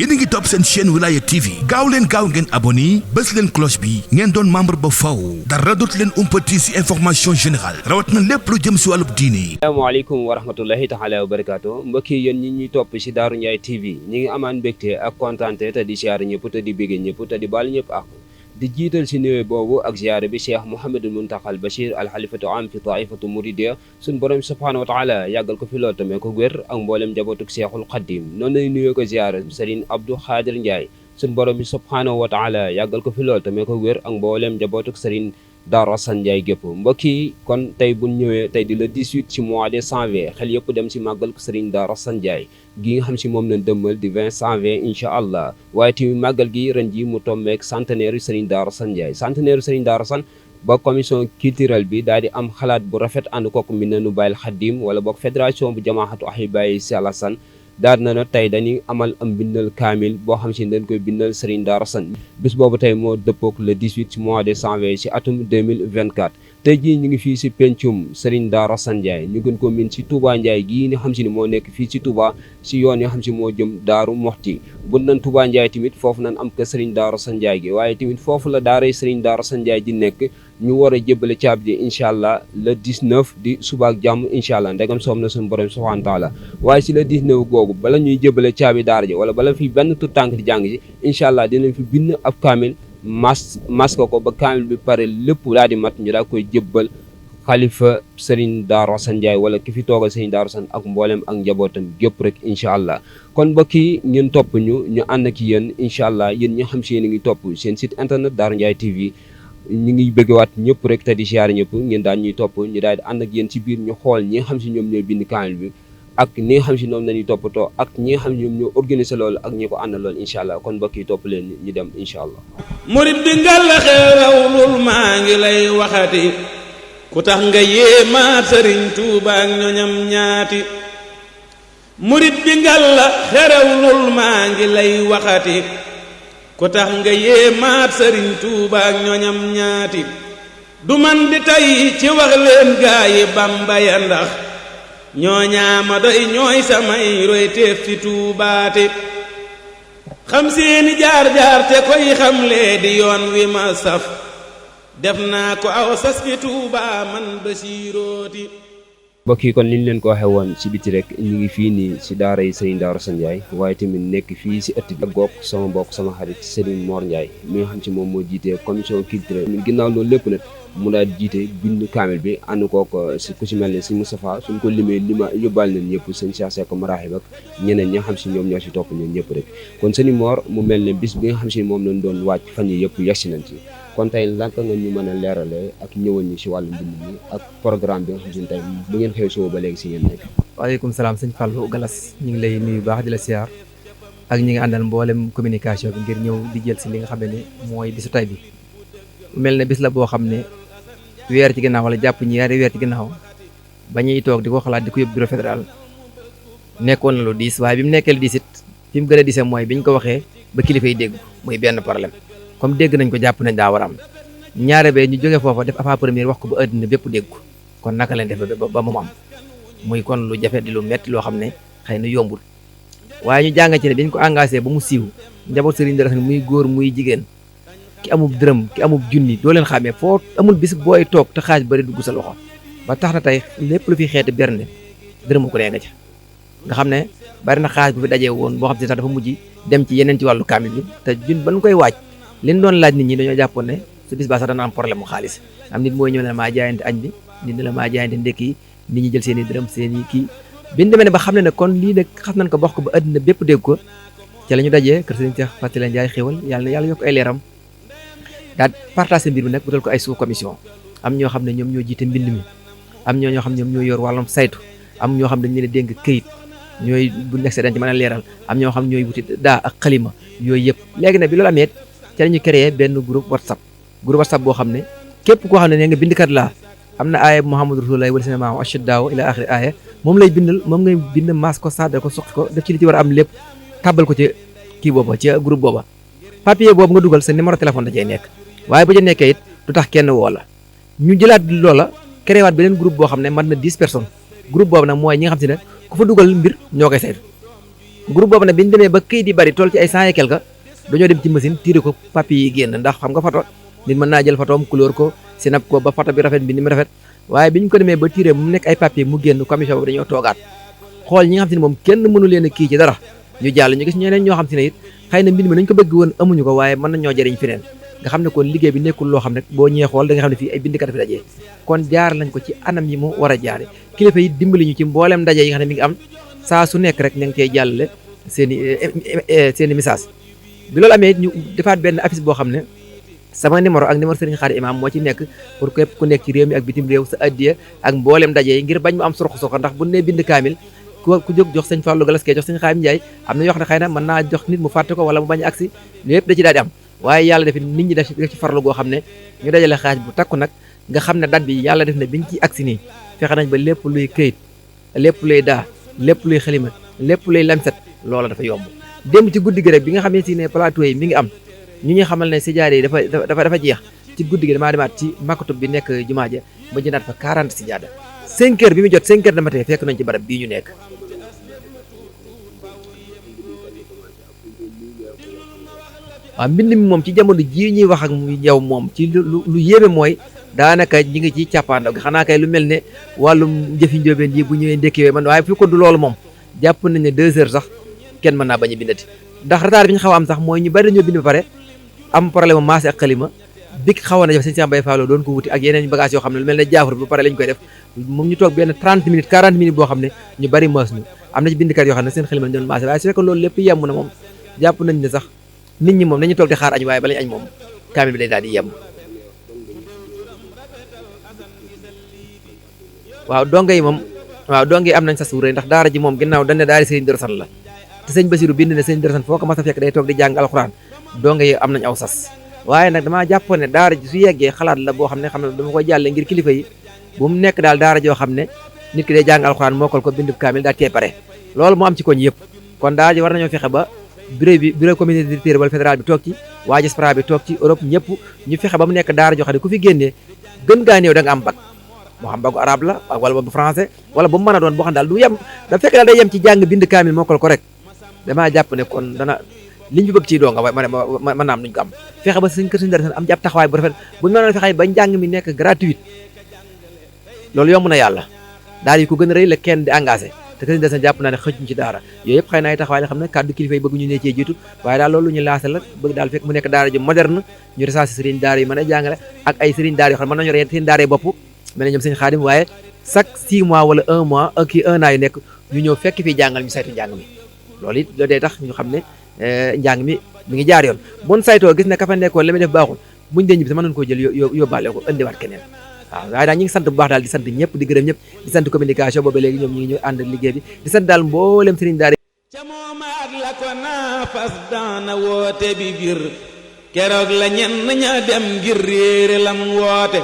yéen a ngi topp seen chaîne Wilaya TV gaaw leen gaaw ngeen abonné bës leen cloche bi ngeen doon membre ba faw dara dootu leen umpati si information générale rawat na lépp lu jëm si wàllub diine. asalaamaaleykum wa rahmatullahi taala wa barakaatu mbokk yi yéen ñi ñuy topp si Darou Ndiaye TV ñi ngi amaan mbégte ak kontaante te di siyaare ñëpp te di bégge ñëpp te di baal ñëpp ak di jiital si nuyoo boobu ak ziyaare bi Cheikh Mouhamadul Muntaqa al Bachir al xalifatu am fi taifatu muridiya suñ borom subhanahu wa taala yàggal ko fi lool tamit ko wér ak mboolem njabootuk Cheikhul Xadim noonu lay nuyoo ko ziyaare Serigne Abdou Khadir Ndiaye suñ borom bi subhanahu wa taala yàggal ko fi lool tamit ko wér ak mboolem njabootuk Serigne Darou Assane Ndiaye gépp mbokk yi kon tey bu ñëwee tey di le 18 ci mois de janvier xel yëpp dem si màggal ko Serigne Darou Assane Ndiaye gi nga xam si moom lañ dëmmal di 20 janvier incha allah waaye tamit màggal gi ren ji mu tombeek centenaire Serigne Darou Assane Ndiaye centenaire Serigne Darou Assane ba commission culturelle bi daal di am xalaat bu rafet ànd kooku Minanu Baye Khadim wala boog fédération bu jamaahatu Ahibaye si Alassane daal na na tey dañuy amal am bindal kaamil boo xam si dañ koy bindal Serigne Darou Assane bis boobu tey moo dëppook le 18 ci mois de janvier ci atum 2024 tey jii ñu ngi fii si pencum Serigne Darou Assane Ndiaye ñu gën ko min si Touba Ndiaye gii ni xam si ni moo nekk fii si Touba si yoon yi xam si moo jëm Daaru Moxti bu nan Touba Ndiaye tamit foofu nan am ko Serigne Darou Assane Ndiaye gi waaye tamit foofu la daaray Serigne Darou Assane Ndiaye di nekk ñu war a jébbale caab ji incha allah le 19 di subaak jàmm incha allah ndegam soom na suñu borom subhanahu wa taala waaye si le 19 googu bala ñuy jébbale caabi daara ji wala bala fi benn tu tànk di jàng ji incha allah dinañ fi bind ab kaamil mas ko ba kaamil bi pare lépp daal di mat ñu daal koy jébbal xalifa Serigne Darou Assane Ndiaye wala ki fi toogal Serigne Darou Assane ak mboolem ak njabootam gépp rek incha allah kon mbokk yi ngeen topp ñu ànd ak yéen incha allah yéen ñi xam si yéen a ngi topp seen site internet Darou Ndiaye TV ñu ngi bëggewaat ñëpp rek te di siyaare ñëpp ngeen daan ñuy topp ñu daal di ànd ak yéen ci biir ñu xool ñi nga xam si ñoom ñooy bind kaamil bi ak ñi nga xam si ñoom lañuy toppatoo ak ñi nga xam si ñoom ñoo organiser loolu ak ñi ko ànd loolu incha allah kon mbokk yi topp leen ñu dem incha allah murid bi ngalla xeerawlul maa ngi lay waxati ku tax nga yéemaat Sëriñ Tuuba ak ñoñam ñaati murid bi ngalla xeerawlul maa ngi lay waxati ku tax nga yéemaat Sëriñ Tuuba ak ñoñam ñaati du man di tey ci wax leen gaa yi Bamba ya ndax ñooñaama doy ñooy samay roy teef fi tuubaate xam seeni jaar-jaar te koy xamlee di yoon wi ma saf def naa ko aw sas fi Tuuba man Basiirooti mbokk yi kon li ñu leen ko waxee woon ci biti rek ñu ngi fii nii si daara yi Serigne Darou Assane Ndiaye waaye tamit nekk fii si ëtt bi ak goog sama mbokk sama xarit Serigne Mor Ndiaye mi nga xam si moom moo jiitee commission culturelle ginnaaw loolu lépp nag mu daal jiite bind kaamil bi ànd kook si ku si mel ne si Moustapha suñ ko limee yóbbaal nañ ñëpp sëñ Cheikh Seck Marahib ak ñeneen ñi nga xam si ñoom ñoo si topp ñoom ñëpp rek kon Serigne Mor mu mel ne bis bi nga xam si moom lañ doon wàcc fan yi yëpp yegsi nañ ci kon tey lanka nga ñu mën a leerale ak ñëwal ñu si wàllu mbind mi ak programme bi nga xam si tey bu ngeen xëy suba ba léegi si ngeen nekk. waaleykum salaam sëñ Fallou Galas ñu ngi lay nuyu baax di la siyaar ak ñi nga àndal mboolem communication bi ngir ñëw di jël si li nga xam ne mooy bisu tay bi mel ne bis la boo xam ne weer ci ginnaaw wala jàpp ñaari weer ci ginnaaw ba ñuy toog di ko xalaat di ko yóbbu bureau fédéral nekkoon na lu diis waaye bi mu nekkee lu diis it fi mu gën a diisee mooy bi ñu ko waxee ba kilifa yi dégg muy benn problème comme dégg nañ ko jàpp nañ daa war a am ñaare ba ñu jógee foofa def avant première wax ko ba àddina bépp dégg ko kon naka leen def ba mu am muy kon lu jafe di lu metti loo xam ne xëy na yombul waaye ñu jàng ci ne bi ñu ko engagé ba mu siiw njaboot Serigne Darou Assane muy góor muy jigéen ki amub dërëm ki amub junni doo leen xàmmee foo amul bis booy toog te xaaj bari dugg sa loxo ba tax na tey lépp lu fi xeeti bernde dërëmu ko nee nga ca nga xam ne bari na xaaj bu fi dajee woon boo xam ne sax dafa mujj dem ci yeneen ci wàllu kaamil bi te jun ba ñu koy waaj liñ doon laaj nit ñi dañoo jàppoon ne su bis baa sax dana am problème mu xaalis am nit mooy ñëw ne maa jaayante añ bi nit ne la maa jaayante ndekki yi nit ñi jël seen i dërëm seen i kii biñu demee ne ba xam ne kon lii nag xam nañ ko wax ko ba àddina bépp dégg ko ci la ñu dajee kër Serigne Cheikh Faty Ndiaye xéwal yàlla na yàlla yokk ay leeram daal partagé mbir mi nag wutal ko ay sous commission am ñoo xam ne ñoom ñoo jiite mbind mi am ñoo xam ne ñoom ñoo yor wàllum saytu am ñoo xam ne dañu leen dénk këyit ñooy bu nekk dañ ci mën a leeral am ñoo xam ñooy wuti daa ak xalima yooyu yëpp léegi nag bi loolu amee ci la ñu créé benn groupe whatsapp boo xam ne képp koo xam ne nee nga bindkat laa am na aaya Muhammadu Rasulullah wala seen maam ashiddaaw ila axiri aaya moom lay bindal moom ngay bind maas ko saddal ko suqi ko def ci li ci war a am lépp tàbbal ko ci kii booba ci groupe booba papier boobu nga dugal sa numéro téléphone da cay nekk waaye bu ca nekkee it du tax kenn woo la ñu jëlaat loola créé waat beneen groupe boo xam ne mat na 10 personnes groupe boobu nag mooy ñi nga xam si ne ku fa dugal mbir ñoo koy saytu groupe boobu nag bi ñu demee ba këyit yi bari toll ci ay 100 et quelque dañoo dem ci machine tiré ko papier yi génn ndax xam nga photo nit mën naa jël photoom couleur ko sinap ko ba photo bi rafet bi ni mu rafet waaye bi ñu ko demee ba tiré mu nekk ay papier mu génn commission boobu dañoo toogaat xool ñi nga xam si ne moom kenn mënu leen a kii ci dara ñu jàll ñu gis ñeneen ñoo xam si ne it xëy na mbind mi nañ ko bëgg woon amuñu ko waaye mën na ñoo jëriñ feneen nga xam ne kon liggéey bi nekkul loo xam ne boo ñëwee xool da nga xam ne fii ay bindikat fi dajee kon jaar lañ ko ci anam yi mu war a jaare kilifa yi dimbali ñu ci mboolem ndaje yi nga xam ne mi ngi am saa su nekk rek ña ngi cey jàllale seeni message bi loolu amee ñu defaat benn affiche boo xam ne sama numéro ak numéro Serigne Khadim Imam moo ci nekk pour képp ku nekk ci réew mi ak bitim réew sa addiya ak mboolem ndaje yi ngir bañ mu am sorox soxo ndax bu ne bind kaamil ku jóg jox sëñ Fallou Galas kee jox sëñ Khadim Ndiaye am na yoo xam ne xëy na mën naa jox nit mu fàtte ko wala mu bañ a agsi lépp da ci daal di am waaye yàlla def nit ñi def ci farlu goo xam ne ñu dajale xaaj bu takku nag nga xam ne date bi yàlla def na biñ ci agsi nii fexe nañ ba lépp luy këyit lépp luy daa lépp luy xalima lépp luy lamset loola dafa yomb démb ci guddi gi rek bi nga xamee si ne plateau yi mi ngi am ñu ñuy xamal ne sijaade yi dafa jeex ci guddi gi damaa demaat ci makatub bi nekk jumaa ja ba jëndaat fa 40 sijaada 5 heures bi mu jot 5 heures de matin fekk nañ ci barab bii ñu nekk waaw mbind mi moom ci jamono jii ñuy wax ak yow moom ci lu yéeme mooy daanaka ñi ngi ci càppaandaw gi xanaa kay lu mel ne wàllum jëfi njóobeen yi bu ñëwee ndékkiwee man waaye fi ko du loolu moom jàpp nañ ne 2 heures sax kenn mën naa bañ a bindati ndax retard bi ñu xaw a am sax mooy ñu bari dañoo bind ba pare am problème mu maase ak xalima bik xawoon na def sëñ Cheikh Mbaye Fallo doon ko wuti ak yeneen bagage yoo xam ne lu mel ne jaafur ba pare lañ koy def moom ñu toog benn 30 minutes 40 minutes boo xam ne ñu bari maas ñu am na ci bindkat yoo xam ne seen xalima lañ doon maase waaye su fekkee loolu lépp yemm na moom jàpp nañ ne sax nit ñi moom nañu toog di xaar añ waaye balañ añ moom kaamil bi day daal di yemm waaw donga yi moom waaw donga yi am nañ sas wu rëy ndax daara ji moom ginnaaw dañ ne daara sëriñ Dorosan la te sëñ Basiru bind ne sëñ Dorosan foo ko mas a fekk day toog di jàng alxuraan donga yi am nañ aw sas waaye nag damaa jàppoon ne daara ji su yeggee xalaat la boo xam ne dama koy jàlle ngir kilifa yi bu mu nekk daal daara joo xam ne nit ki day jàng alxuraan mokkal ko bindub kaamil daal tee pare loolu moo am ci koñ yëpp kon daara ji war nañoo fexe ba bureau comité directeur wala fédéral bi toog ci waa diaspora bi toog ci Europe ñëpp ñu fexe ba mu nekk daara joo xam ne ku fi génnee gën gaa néew da nga am bac moo xam bagu arabe la wala bu français wala bu mu mën a doon boo xam daal du yem da fekk daal day yem ci jàng bind kaamil mokkal ko rek damaa jàpp ne kon dana liñ fi bëgg ci doonga mën naa am nuñ ko am fexe ba suñ kër suñu dara am jàpp taxawaay bu rafet buñ mënoon fexe ba njàng mi nekk gratuit loolu yomb na yàlla daal yi ko gën a rëy la kenn di engagé te kër suñu dara jàpp naa ne xëcc ci daara yooyu yëpp xëy na ay taxawaay la xam ne kàddu kilifa yi bëgg ñu ne cee jiitu waaye daal loolu ñu lancé la bëgg daal fekk mu nekk daara ju moderne ñu recensé sëriñ daara yi mën a jàngale ak ay sëriñ daara yoo xam ne mën nañu reen seen daara yi bopp mel ne ñoom sëñ Xaadim waaye chaque 6 mois wala 1 mois ak 1 an yu nekk ñu ñëw fekk fii jàngal ñu saytu njàng mi loolu it loolu day tax ñu xam ne njàng mi ngi jaar yoon bon saytoo gis ne ka fa nekkoon la muy def baaxul buñ dee ñibbi sax mën nañu koo jël yóbbaale ko indiwaat keneen waaw waaye daal ñi ngi sant bu baax daal di sant ñëpp di gërëm ñëpp di sant communication booba léegi ñoom ñi ngi ñëw ànd liggéey bi di sant daal mboolem sëriñ daara ca moomaat la ko naa fas daana woote bi bir keroog la ñenn ña dem ngir réere lam woote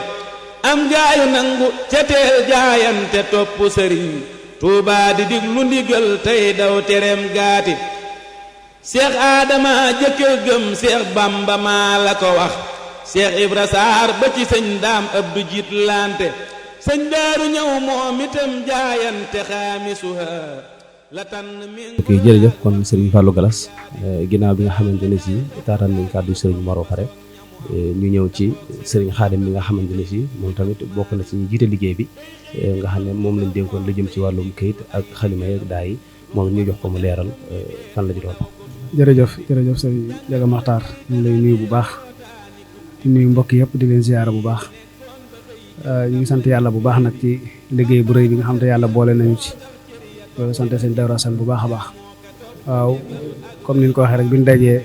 am gaayu nangu ca teel jaayante topp sëriñ Tuubaa di diglu ndigal tey daw tereem gaati Seex Aadama jëkke gëm Seex Bamba maa la ko wax Seex Ibra Saar ba ci sëñ Daam Abdu jiit lante sëñ Daaru ñëw moom itam jaayante xaamisuha la tànn mi ok jërëjëf kon Serigne Fallou Galas ginnaaw bi nga xamante ne si taataan nañ kàddu Serigne Mor pare ñu ñëw ci Serigne Khadim bi nga xamante ne si moom tamit bokk na ci ñu jiite liggéey bi nga xam ne moom lañ dénkoon lu jëm ci wàllum kayit ak xalima yeeg daa yi moom ñu jox ko mu leeral fan la ci doon. jërëjëf sëñ Jaga Maxtaar ñu ngi lay nuyu bu baax di nuyu mbokk yëpp di leen ziyaara bu baax ñu ngi sant yàlla bu baax nag ci liggéey bu rëy bi nga xam te yàlla boole nañu ci sant sëñ Dawra San bu baax a baax waaw comme ni ñu ko waxee rek bi ñu dajee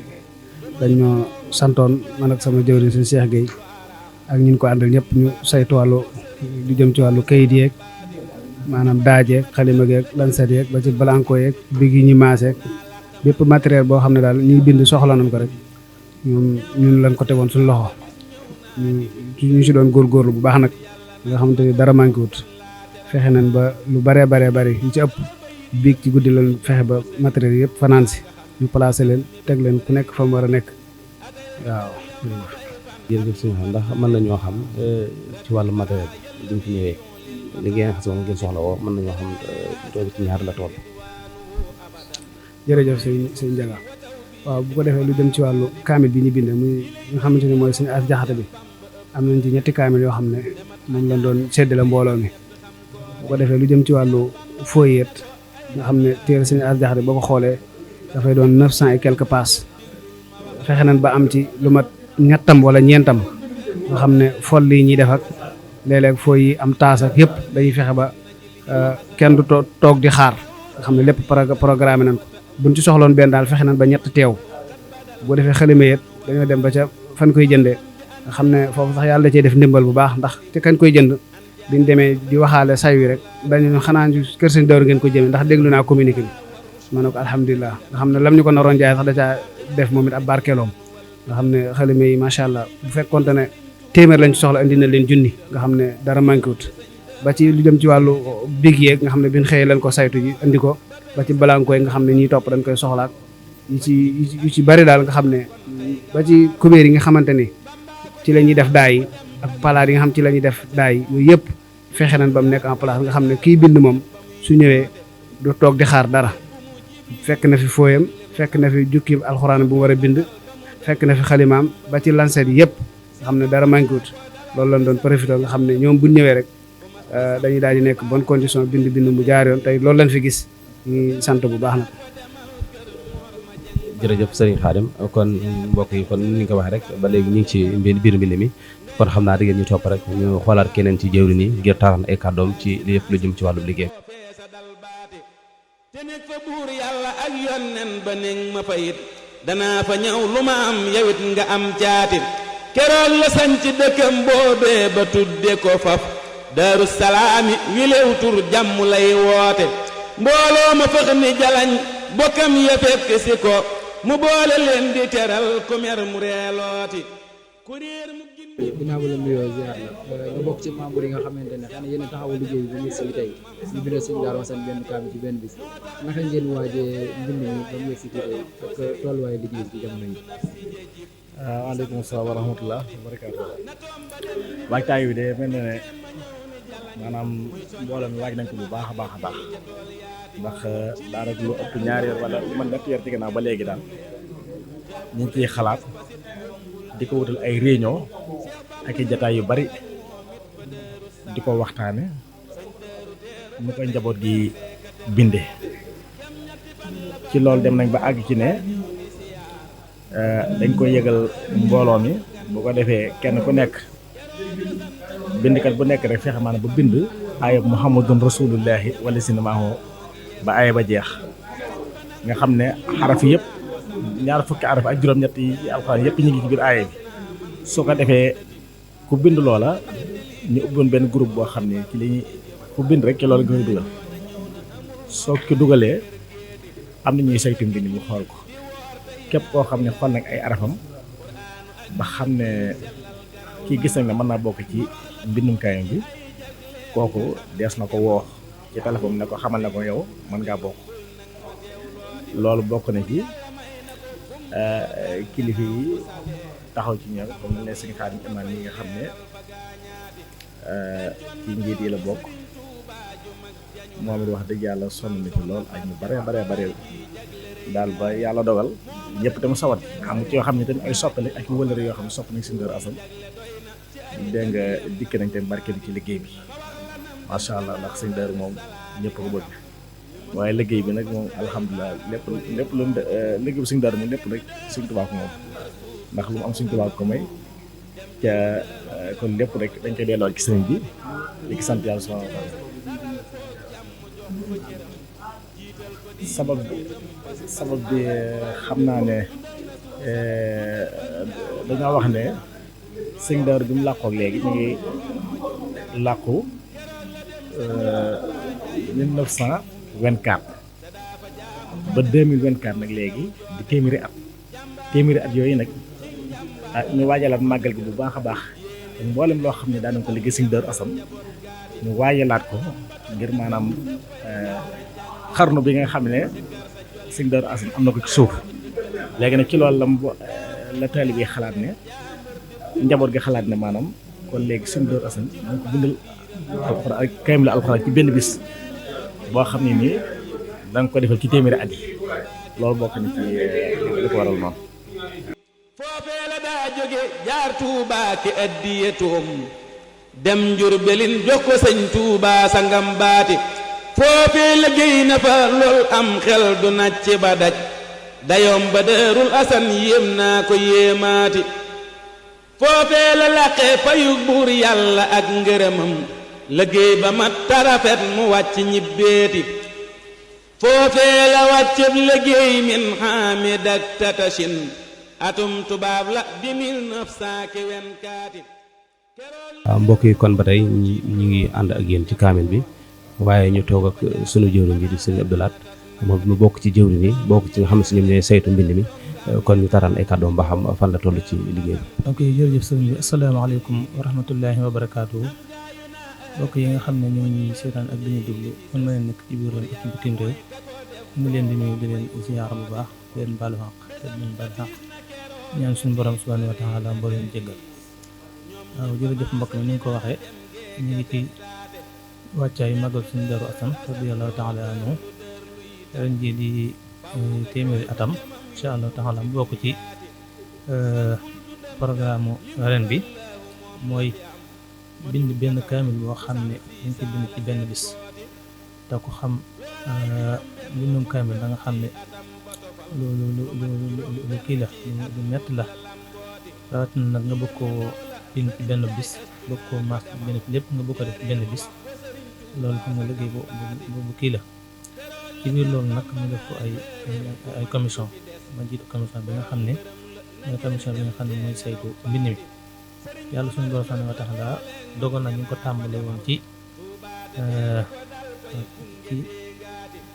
dañoo santoon man ak sama jëwriñ sëñ Cheikh Gueye ak ñun ko àndal ñëpp ñu saytu wàllu lu jëm ci wàllu kayit yeeg maanaam daajeeg xalima geeg lanset yeeg ba ci blanco yeeg bigi ñi maaseeg bépp matériel boo xam ne daal ñuy bind soxla nañ ko rek ñun lañ ko tegoon suñu loxo ñu si doon góorgóorlu bu baax nag nga xamante ni dara manqué wut fexe nañ ba lu baree bari ñu ci ëpp biig ci guddi lañ fexe ba matériel yëpp fanaan si ñu placé leen teg leen ku nekk fa mu war a nekk waaw. jërëjëf sëñ xam ndax mën nañoo xam ci wàllu matériel bi duñ fi ñëwee li ngeen xam moom ngeen soxla woo mën nañoo xam tool ci ñaar la tool. jërëjëf sëñ Njaga waaw bu ko defee lu jëm ci wàllu kaamil bi ñu bind muy nga xamante ne mooy suñu as jaxate bi am nañ ci ñetti kaamil yoo xam ne moom lañ doon séddale mbooloo mi bu ko defee lu jëm ci wàllu fooyet nga xam ne téere suñu as jaxate boo ko xoolee dafay doon 900 et quelques pages fexe nañ ba am ci lu mat ñettam wala ñeentam nga xam ne fol yi ñuy def ak léeg-léeg fooy yi am taas ak yëpp dañuy fexe ba kenn du toog di xaar nga xam ne lépp programme nañ ko buñ ci soxloon benn daal fexe nañ ba ñett teew bu defee xalima yet dañoo dem ba ca fan koy jëndee nga xam ne foofu sax yàlla da cee def ndimbal bu baax ndax te kañ koy jënd biñ demee di waxaale say wi rek dañu xanaa kër sëñ Daaru ngeen ko jëmee ndax déglu naa communiqué bi ma ne ko alhamdulilah nga xam ne lam ñu ko naroon jaay sax da caa def moom it ab barkeeloom nga xam ne xalima yi macha allah bu fekkoonte ne téeméer lañ ci soxla indi na leen junni nga xam ne dara manqué wut ba ci lu jëm ci wàllu big yeeg nga xam ne biñ xëyee lañ ko saytu ji indi ko ba ci balankooy nga xam ne ñiy topp dañ koy soxlaak yu ci bari daal nga xam ne ba ci kubéer yi nga xamante ni ci la ñuy def daay yi ak palaat yi nga xam ci la ñuy def daay yi yooyu yëpp fexe nañ ba mu nekk en place nga xam ne kii bind moom su ñëwee du toog di xaar dara fekk na fi fooyam fekk na fi jukki alxuraan bu mu war a bind fekk na fi xalimaam ba ci lanset yëpp nga xam ne dara manqué wut loolu lañ doon profité nga xam ne ñoom bu ñëwee rek dañuy daal di nekk bonne condition bind mu jaar yoon tey loolu lañ fi gis ñu sant bu baax nag. jërëjëf Serigne Khadim kon mbokk yi kon ni nga ko waxee rek ba léegi ñu ngi ci biir mbind mi kon xam naa diggéen ñu topp rek ñu xoolaat keneen ci jëwri nii ngir taaran ay kàddoom ci li yëpp lu jëm ci wàllu liggéey. te nekk fa buur yàlla ak yonnen ba néeg ma fa it danaa fa ñëw lu ma am yawit nga am caatit keroog la sanc dëkkam boobee ba tudde ko faf daaru salaami wilew tur jàmm lay woote mbooloo ma fëx ni jalañ bokkam ya fekk si ko mu boole leen di teral ku mer mu reelooti ku réer mu ginnaaw ba la nuyoo ziar la nga bokk ci membre yi nga xamante ne xanaa yéen a taxawu liggéey bi ba mu yegg si tey ñu bindal sëñ Darou Assane benn kaamil ci benn bis naka ngeen waajee mbind mi ba mu yegg si tey ak tolluwaayu liggéey bi jamono yi. waaleykum salaam wa rahmatulah wa barakaatu. waajtaay wi de mel na ne maanaam mbooloo mi waaj nañ ko bu baax a baax a baax ndax daanaka lu ëpp ñaari weer wala lu man ñetti weer ci gannaaw ba léegi daal ñu ngi ciy xalaat di ko wutal ay réunion ak i jataay yu bari di ko waxtaane mu koy njaboot gi binde ci loolu dem nañ ba àgg ci ne dañ koy yëgal mbooloo mi bu ko defee kenn ku nekk bindkat bu nekk rek fexe maanaam ba bind aaya muhammadun rasulullahi wala sinamaahu ba aaya ba jeex nga xam ne xaraf yëpp ñaar fukki araf ak juróom-ñett yi alxuraan yëpp ñu ngi ci biir aaya bi su ko defee ku bind loola ñu ubboon benn groupe boo xam ne ci li ku bind rek ci loolu nga koy dugal soo ko dugalee am na ñuy saytu mbind mi xool ko képp koo xam ne xool nag ay arafam ba xam ne kii gis nañ ne mën naa bokk ci mbindum kaayam bi kooku dees na ko woo ci téléphone ne ko xamal na ko yow mën ngaa bokk loolu bokk na ci kilifa yi taxaw ci ñoom comme ne sëñ Xaadim imaam yi nga xam ne ci njiit yi la bokk moom it wax dëgg yàlla sonn na ci lool ak ñu bare daal ba yàlla dogal ñëpp tam sawat am ci yoo xam ne tamit ay soppale ak wëlëre yoo xam ne sopp nañ sëñ Darou Assane dégg nga dikk nañ tamit barkeelu ci liggéey bi macha allah ndax sëñ Darou moom ñëpp ko bëgg waaye liggéey bi nag moom alhamdulilah lépp lu liggéey bi sëñ Darou moom lépp rek sëñ Tuubaa ko moom ndax lu mu am sëñ Tuubaa ko may ca kon lépp rek dañ koy delloo ci sëriñ bi di sant yàlla subhaanahu wa taala sabab bi xam naa ne dañoo wax ne sëñ Darou bi mu làqoo léegi ñu ngi làqu 1924 ba 2024 nag léegi di téeméeri at yooyu nag ñu waajalaat màggal gi bu baax a baax mboolem loo xam ne daanañ ko liggéey sëñ Darou Assane ñu waajalaat ko ngir maanaam xarnu bi nga xam ne sëñ Darou Assane am na ko ci suuf léegi nag ci loolu la taalibe bi xalaat ne njaboot gi xalaat ne maanaam kon léegi sëñ Darou Assane dañ ko bindal alxuraan ak kaamil alxuraan ci benn bis boo xam ne nii da nga ko defal ci téeméeri at yi loolu bokk na ci li ko waral noonu. foofee la daa jóge jaar Tuubaa ki addiyatoom dem Njurbelin jox ko sëñ Tuubaa sangam baati foofee la géy na fa lool am xel du nàcc ba daj dayoom ba Daarul Asan yéem naa ko yéemaati foofee la làqee payug buur yàlla ak ngërëmam liggéey ba mat tarafet mu wàcc ñibbeeti foofee la wàcceb liggéey min xaamid ak tatashin atum tubaab la di 1924. waaw mbokk yi kon ba tey ñu ngi ànd ak yéen ci kaamil bi waaye ñu toog ak sunu jëwriñ ji di sëñ Abdou Lahad moom mu bokk ci jëwriñ yi bokk ci nga xam ne si ñoom ñooy saytu mbind mi kon ñu taral ay kàddoom ba xam fan la toll ci liggéey bi. ok jërëjëf sëñ bi asalaamaaleykum wa rahmatullahi wa barakaatu mbokk yi nga xam ne ñoo ñuy seetaan ak dañuy déglu kon ma leen nekk ci biir réew ak ci bitim réew ñu leen di nuyu di leen ziyaara bu baax di leen baalu xaq te di leen baal xaq ñaan suñu borom subhanahu wa taala boo leen jéggal. waaw jërëjëf mbokk mi ni nga ko waxee ñu ngi ci wàccaayu magal suñu Daaru Asan radiyallahu taala anhu ren ji di téeméeri atam incha allah taala mu bokk ci programme ren bi mooy bind benn kaamil boo xam ne dañ ko bind ci benn bis te ko xam bindum kaamil da nga xam ne lu kii la lu metti la rawatina nag nga bëgg koo bind ci benn bis bëgg koo maas ci benn lépp nga bëgg ko def ci benn bis loolu xam nga liggéey bu kii la ci biir loolu nag ñu def ko ay commission ma jiitu commission bi nga xam ne mooy commission bi nga xam ne mooy saytu mbind mi yàlla suñu borom subhanahu wa taala dogal na ñu ngi ko tàmbale woon ci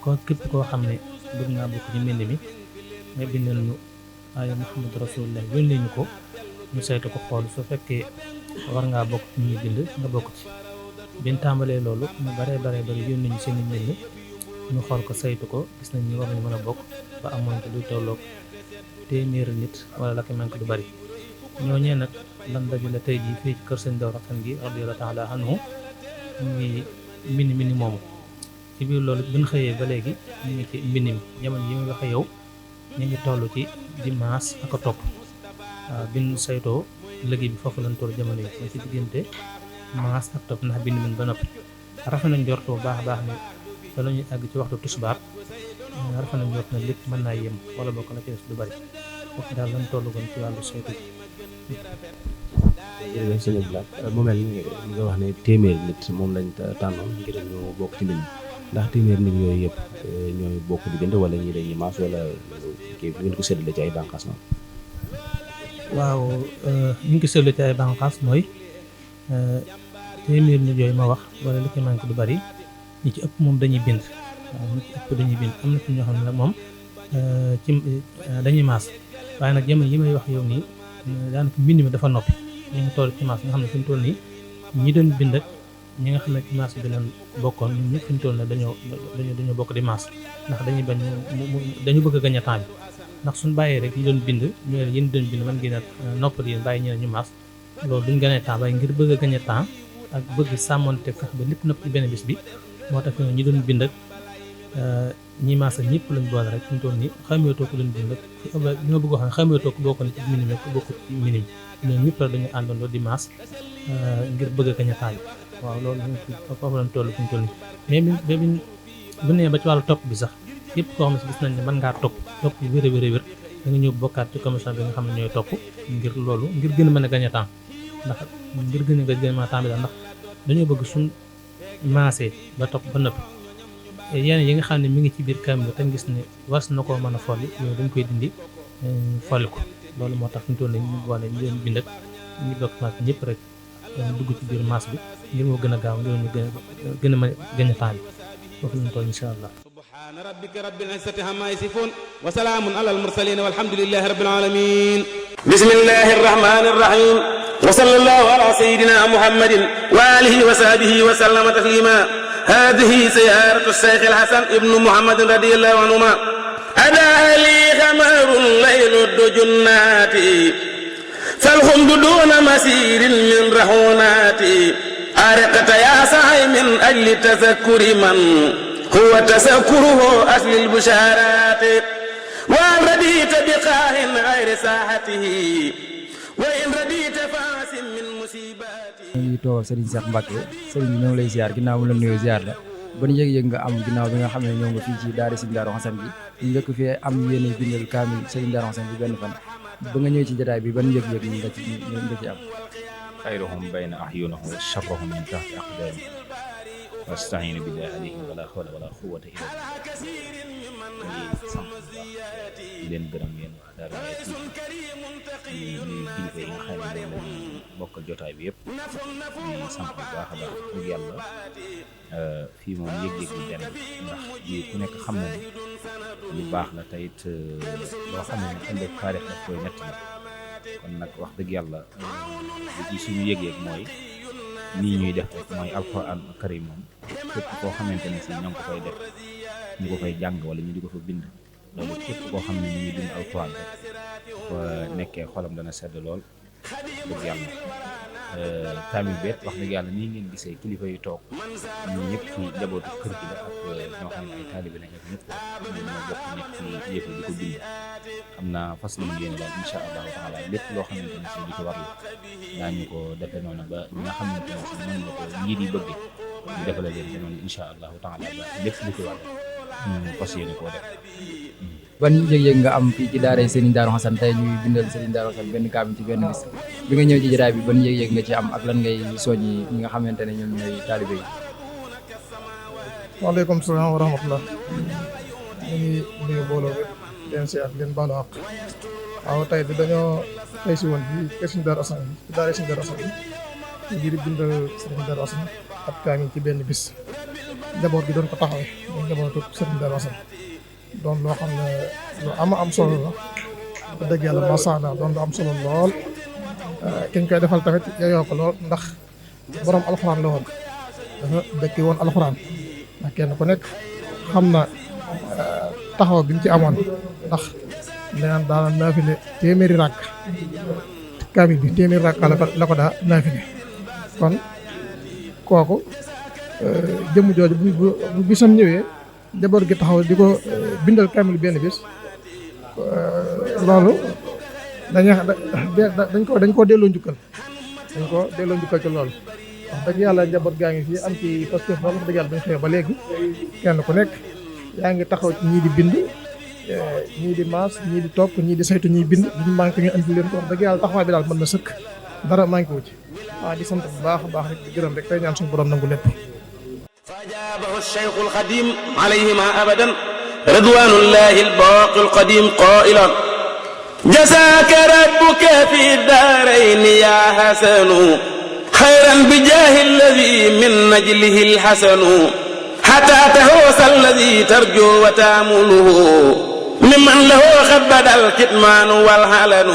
ko képp koo xam ne bëgg ngaa bokk ci mbind mi nga bindal ñu ay Muhammad Rasulullah yónnee ñu ko ñu saytu ko xool su fekkee war ngaa bokk ci ñuy bind nga bokk ci biñ tàmbalee loolu ñu bare yónnee ñu seen i mbind ñu xool ko saytu ko gis nañ ni war nañu mën a bokk ba amoon ko luy tolloog téeméeri nit wala la ko manque du bari ñooñee nag lan dajale tey jii fii ci kër sëñ Daaru Asan gi radiyallahu taala anhu muy mbind moomu ci biir loolu bi ñu xëyee ba léegi ñu ngi ci mbind mi jamono yi muy waxe yow ñu ngi toll ci dimanche ak a topp waaw bi ñu saytoo liggéey bi foofu lañ toll jamono yi mooy ci diggante maas ak topp ndax bind min ba noppi rafet nañ njort bu baax a baax ne te la ñuy àgg ci waxtu tisbaar rafet nañ njort ne lépp mën naa yem wala bokk na ci des du bari foofu daal lañ toll woon ci wàllu saytu bi. jërëjëf sëñ Abdou Lahad mu mel ni nga wax ne téeméeri nit moom lañ tànnoon ngir ñu bokk ci mbind ndax téeméeri nit yooyu yëpp ñooy bokk di bind wala ñi dañuy maas wala kii ngeen ko séddale ci ay bànqaas noonu. waaw ñu ngi ko séddale ci ay bànqaas mooy téeméeri nit yooyu ma wax wala li ci manque du bari ñi ci ëpp moom dañuy bind waaw ñi ci ëpp dañuy bind am na ci ñoo xam ne nag moom ci dañuy maas waaye nag jamono yi may wax yow nii daanaka mbind mi dafa noppi ñu ngi toll ci maas nga xam ne fi mu toll nii ñi doon bind ak ñi nga xam ne ci maas bi leen bokkoon ñun ñëpp fi mu toll nii dañoo bokk di maas ndax dañuy bañ dañu bëgg a gañ a temps bi ndax suñ bàyyee rek ñu doon bind ñu ne yéen doon bind man ngeen a noppal yéen bàyyi ñeneen ñu maas loolu duñ gañ a temps waaye ngir bëgg a gañ a temps ak bëgg sàmmonte fex ba lépp nopp ci benn bis bi moo tax ñi doon bind ak ñi maas ak ñëpp lañ boole rek fi mu toll nii xameetoo ko doon bind ak li ma bëgg wax ne xameetoo ko bokk na ci mbind mi ko bokkut ci mbind mi ñoom ñëpp rek dañu àndandoo di maas ngir bëgg a gañ a temps bi waaw loolu foofu lañ toll fi mu toll nii mais bu nee ba ci wàllu topp bi sax yëpp koo xam ne si gis nañ ne mën ngaa topp yu wér a wér da nga ñëw bokkaat ci commission bi nga xam ne ñooy topp ngir loolu ngir gën a mën a gañ a temps ndax ngir gën a gañ a temps bi daal ndax dañoo bëgg suñ maasee ba topp ba noppi yenn yi nga xam ne mi ngi ci biir kaamil bi te gis ne was na koo mën a folli yooyu dañ koy dindi folli ko loolu moo tax fi mu toll nii ñu boole ñu leen bind ak ñu bokk maas bi ñëpp rek dugg ci biir maas bi ngir moo gën a gaaw ngir ñu gën a mën a gañ a temps bi foofu lañ toll incha allah. subhaana rabbika rabbil izzati ammaa yasifuun wa salaamun alal mursaliin walhamdulillaahi rabbil aalamiin. bismillaahi rahmaani rahiim. wa sallallaahu alaa sayyidinaa muhammadin wa aalihi wa sahbihi wa sallama tasliimaa. haadihi siyaaratu Seexil Hasan ibnu Muhammadin radiyallaahu anhumaa. adaa lii xamarun laylu junnaati falxumdu duuna masiirin min raxunaati. أرقت يا سعي من أجل تذكر من هو تذكره أصل البشارات هل رديت بقاه غير ساحته وإن رديت فاسم من مصيباته. ñu ngi toog Serigne Cheikh Mbacke Serigne bi ñoo ngi lay ziar ginnaaw mu la nuyoo ziar la ban yëg-yëg nga am ginnaaw bi nga xam ne ñoo nga fii ci daara Serigne Darou Hassane bi ñu njëkk fee am yéene bindal kaamil Serigne Darou Hassane bi benn fan ba nga ñëw ci jotaay bi ban yëg-yëg nga ci am. xayruhum bayna ahyunihim wa sharruhum min tahti aqdamihim wasta'iinu billahi alayhim wala hawla wala quwwata illa billah. sant bu baax di leen gërëm yéen waa Daara Ndiaye TV di nuyu kilifa yi nga xam ne moom lañu bokkal jotaay bi yëpp di sant bu baax a baax dëgg yàlla fii moom yëg-yëg yi benn ndax lii ku nekk xam na ne lu baax la te it loo xam ne ëllëg taarix daf koy nett na kon nag wax dëgg yàlla li ci suñu yëg-yëg mooy nii ñuy def rek mooy alquran karim moom képp koo xamante ne si ñoo ngi ko koy def ñu ko koy jàng wala ñu di ko fa bind loolu képp koo xam ne ñu ngi bind alquran rek fa nekkee xolam dana sedd lool dëgg yàlla kaamil bi wax dëgg yàlla nii ngeen gisee kilifa yu toog ñu ñëpp ci njabootu kër gi la ak ñoo xam ne ay taalibe lañ ak ñëpp ñoo bokk nekk ci yëf di ko bind xam naa fas nañ yéene daal incha allahu taala lépp loo xamante ne si li ci war la daañu ko defee noonu ba ñi nga xamante ne si mën na ko ñii di bëgg ñu defale leen ko noonu incha allahu taala ba lépp li ci war ñu fas yéene koo def. ban yëg-yëg nga am fii ci daara Serigne Darou Hassane tey ñuy bindal Serigne Darou Hassane benn kaamil ci benn bis bi nga ñëw ci jotaay bi ban yëg-yëg nga ci am ak lan ngay soññi ñi nga xamante ne ñoom ñooy taalibe yi. waaleykum salaam wa rahmatullah ñu ngi nuyu mbooloo bi leen si ak leen baalu àq waaw tey di dañoo tey si woon fii kër Serigne Darou Hassane bi ci daara Serigne Darou Hassane bi ngir bindal Serigne Darou Hassane ab kaamil ci benn bis njaboot gi doon ko taxawee muy njabootu Serigne Darou Hassane doon loo xam ne lu am solo la ba dëgg yàlla macha allah doon lu am solo lool ki ñu koy defal tamit yeyoo ko lool ndax borom alxuraan la woon dafa dëkki woon alxuraan ndax kenn ku nekk xam na taxaw bi mu ci amoon ndax leneen daana naafile téeméeri ràkk kaamil bi téeméeri ràkk la ko daa naafile kon kooku jëmm jooju bu bisam ñëwee njaboot gi taxaw di ko bindal kaamil benn bis loolu dañ koo delloo njukkal ci loolu wax dëgg yàlla njaboot gaa ngi fii am ci parce que wax dëgg yàlla bañ xëyee ba léegi kenn ku nekk yaa ngi taxaw ci ñii di bind ñii di maas ñii di topp ñii di saytu ñii bind duñ manqué ñu andi leen ko wax dëgg yàlla taxawaay bi daal mën na sëkk dara manqué wu ci waaw di sant bu baax a baax rek di gërëm rek tey ñaan suñu borom nangu lépp. فأجابه الشيخ الخديم عليهما أبدا رضوان الله الباقي القديم قائلا جزاك ربك في الدارين يا حسن خيرا بجاه الذي من نجله الحسن حتى تهوس الذي ترجو وتامله ممن له خبد الكتمان والهلن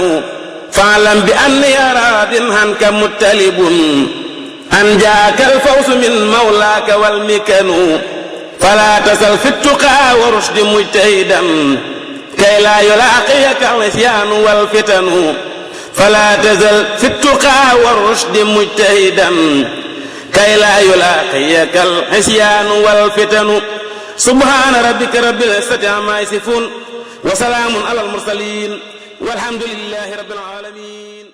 فاعلم بأني راض عنك متلب أن جاءك الفوز من مولاك والمكن فلا تسل في التقى ورشد مجتهدا كي لا يلاقيك العصيان والفتن فلا تزل في التقى والرشد مجتهدا كي لا يلاقيك العصيان والفتن سبحان ربك رب العزة عما يصفون وسلام على المرسلين والحمد لله رب العالمين.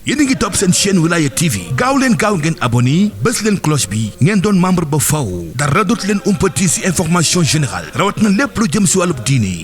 yéen a ngi topp seen chaîne Wilaya TV gaaw ngeen abonné bës leen cloche bi ngeen doon membre ba faw dara dootu leen umpati ci information générale rawat na lépp lu jëm ci wàllub diine